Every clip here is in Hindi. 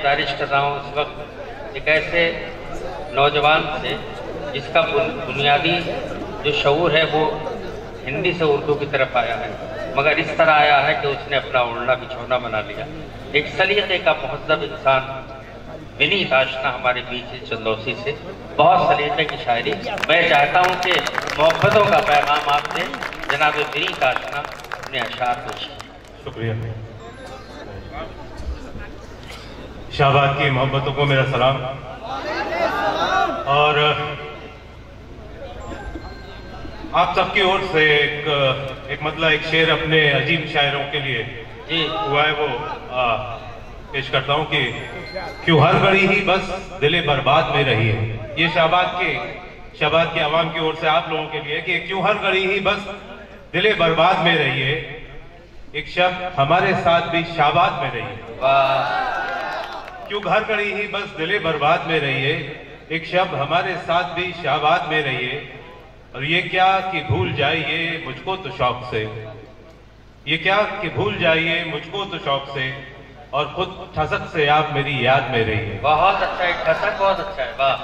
गुजारिश कर रहा हूँ इस वक्त एक ऐसे नौजवान से जिसका बुनियादी जो शऊर है वो हिंदी से उर्दू की तरफ आया है, मगर इस तरह आया है कि उसने अपना उड़ना बिछौना बना लिया। एक सलीके का मुहज़्ज़ब इंसान विनीत आशना हमारे बीच है चंदौसी से, बहुत सलीके की शायरी। मैं चाहता हूँ कि मोहब्बतों का पैगाम आप दें, जनाब विनीत आशना अपने अशार पेश। शुक्रिया। शाहबाद की मोहब्बतों को मेरा सलाम। और आप सबकी ओर से एक मतलब एक शेर अपने अजीब शायरों के लिए जी हुआ है, वो पेश करता हूँ कि क्यों हर घड़ी ही बस दिले बर्बाद में रही है। ये शाहबाद के आवाम की ओर से आप लोगों के लिए कि क्यों हर घड़ी ही बस दिले बर्बाद में रही है, एक शब्द हमारे साथ भी शाहबाद में रही है। क्यों हर घड़ी ही बस दिले बर्बाद में रही है, एक शब्द हमारे साथ भी शाहबाद में रही है। और ये क्या कि भूल जाइए मुझको तो शौक से, ये क्या कि भूल जाइए मुझको तो शौक से, और खुद ठसक से आप मेरी याद में रहिए। बहुत अच्छा है, ठसक बहुत अच्छा है, वाह।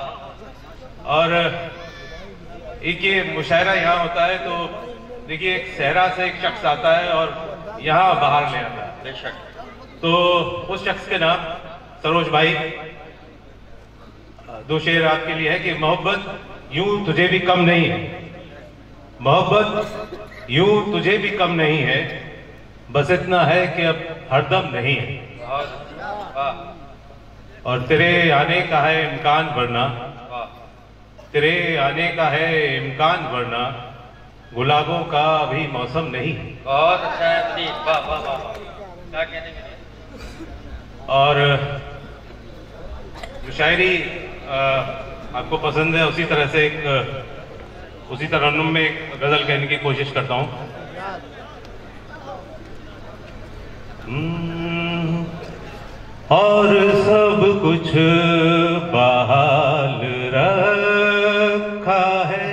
और एक ये मुशायरा यहाँ होता है तो देखिए एक सहरा से एक शख्स आता है और यहाँ बाहर ले आता है। बेशक। तो उस शख्स के नाम सरोज भाई, दो शेर आपके लिए है कि मोहब्बत यूं तुझे भी कम नहीं है, मोहब्बत यूं तुझे भी कम नहीं है, बस इतना है कि अब हरदम नहीं है। और तेरे आने का है इम्कान वरना, तेरे आने का है इम्कान वरना, गुलाबों का अभी मौसम नहीं। बहुत अच्छा है, वाह वाह वाह, क्या कहने में। और जो शायरी आपको पसंद है उसी तरह से उसी तरन्नुम में एक गजल कहने की कोशिश करता हूं। और सब कुछ बहाल रखा है,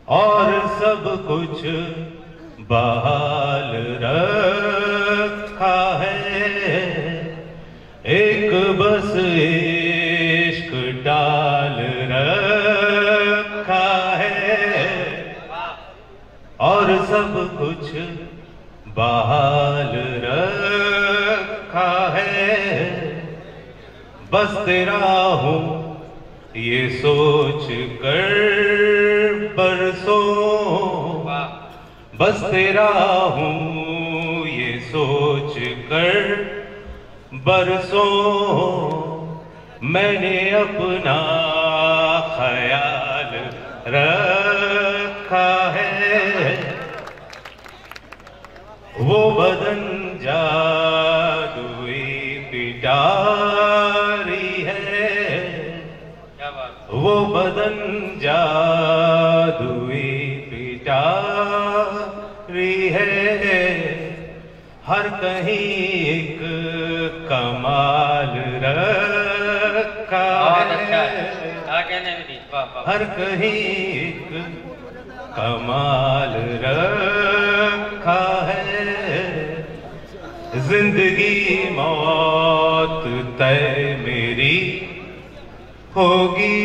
और सब कुछ बहाल रखा है, एक बस इश्क डाल रखा है, और सब कुछ बहाल रखा है, बस तेरा हूँ ये सोच कर बरसों, बस तेरा हूँ ये सोच कर बरसों, मैंने अपना ख्याल रखा है, वो बदन जादुई पिटारी है, वो बदन जादुई पिटारी है, हर कहीं एक कमाल रखा है, हर कहीं एक कमाल रखा है, जिंदगी मौत तय मेरी होगी,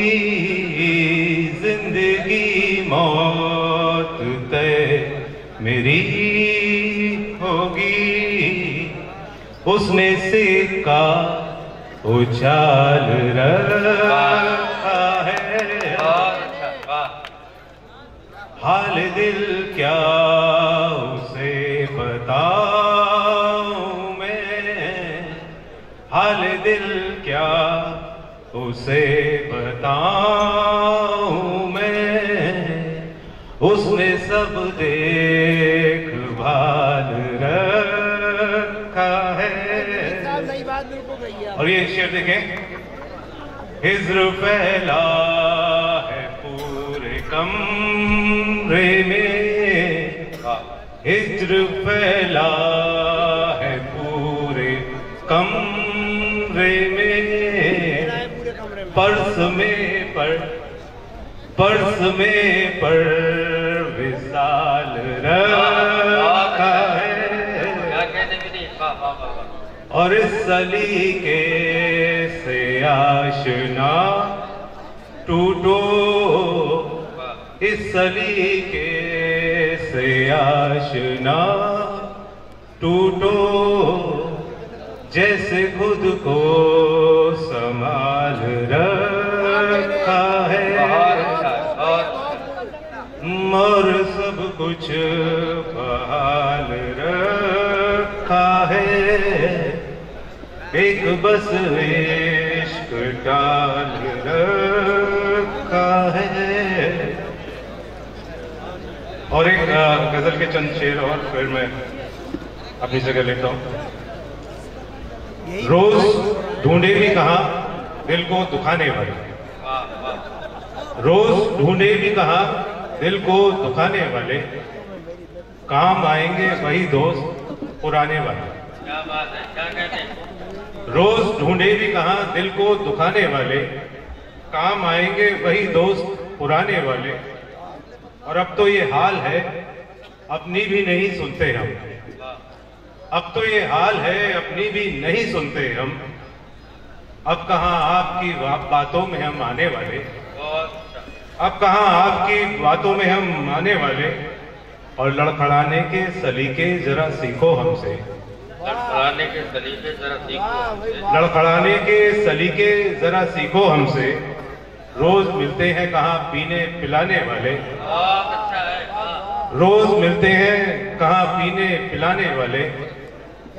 जिंदगी मौत तय मेरी होगी, उसने सिक्का उछाल रखा है, हाल दिल क्या उसे बताऊं मैं, हाल दिल क्या उसे बताऊं मैं, उसने सब देखभाल रखा है। और ये शेर देखें, हिज्र फैला है पूरे कमरे में, हिज्र फैला है पूरे कमरे में, पर्स में पर विशाल रखा है, और इस सलीके से आशना टूटो, इस सलीके से आशना टूटो, जैसे खुद को संभाल रखा है और सब कुछ बहाल रखा है, एक बस इश्क डाल रखा है। और एक गजल के चंद शेर और फिर मैं अपनी जगह लेता हूं। रोज ढूंढे भी कहां दिल को दुखाने वाले, रोज ढूंढे भी कहां दिल को दुखाने वाले, काम आएंगे वही दोस्त पुराने वाले। क्या बात है, क्या कहते हैं? रोज ढूंढे भी कहां दिल को दुखाने वाले, काम आएंगे वही दोस्त पुराने वाले। और अब तो ये हाल है अपनी भी नहीं सुनते हम, अब तो ये हाल है अपनी भी नहीं सुनते हम, अब कहां आपकी बातों में हम आने वाले, अब कहां आपकी बातों में हम आने वाले। और लड़खड़ाने के सलीके जरा सीखो हमसे, लड़खड़ाने के सलीके जरा सीखो हमसे, लड़खड़ाने के सलीके जरा सीखो हमसे। रोज मिलते हैं कहां पीने पिलाने वाले, अच्छा है, रोज मिलते हैं कहां पीने पिलाने वाले।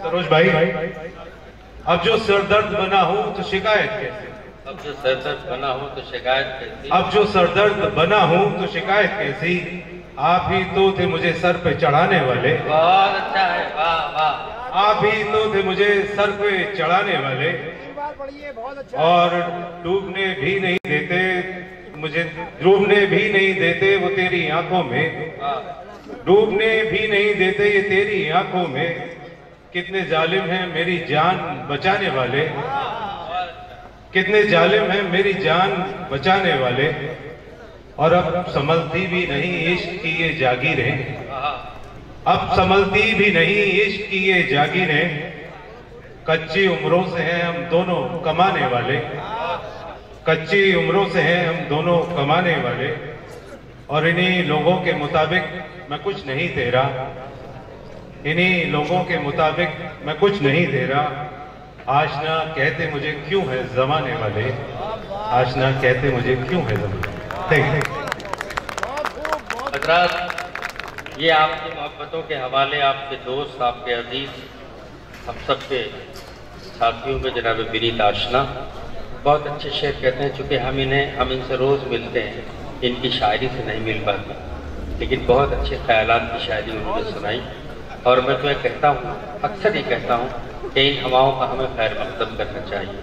सरोज भाई, अब जो सरदर्द बना हूं तो शिकायत कैसे, अब जो सरदर्द बना हूं तो शिकायत कैसी, अब जो सरदर्द बना हूं तो शिकायत कैसी, आप ही तो थे मुझे सर पे चढ़ाने वाले। बहुत अच्छा है, वाह वाह। आप ही तो थे मुझे सर पे चढ़ाने वाले, और डूबने भी नहीं देते मुझे, डूबने भी नहीं देते वो तेरी आंखों में, डूबने भी नहीं देते ये तेरी आंखों में। कितने जालिम हैं मेरी जान बचाने वाले, कितने जालिम हैं मेरी जान बचाने वाले। और अब संभलती भी नहीं इश्क की ये जागीरें, अब संभलती भी नहीं इश्क की ये जागीरें। कच्ची उम्रों से हैं हम दोनों कमाने वाले, कच्ची उम्रों से हैं हम दोनों कमाने वाले। और इन्हीं लोगों के मुताबिक मैं कुछ नहीं तेरा, इन्हीं लोगों के मुताबिक मैं कुछ नहीं तेरा। आशना कहते मुझे क्यों है जमाने वाले, आशना कहते मुझे क्यों है जमाने। हजरात, ये आपकी मोहब्बतों के हवाले आपके दोस्त, आपके अजीज, हम सब के साथियों में जनाब विनीत आशना बहुत अच्छे शेर कहते हैं। चूँकि हम इनसे रोज़ मिलते हैं, इनकी शायरी से नहीं मिल पाती, लेकिन बहुत अच्छे ख्यालात की शायरी उन्होंने सुनाई। और मैं तो कहता हूँ, अक्सर ही कहता हूँ कि इन हवाओं का हमें खैर मकदम करना चाहिए।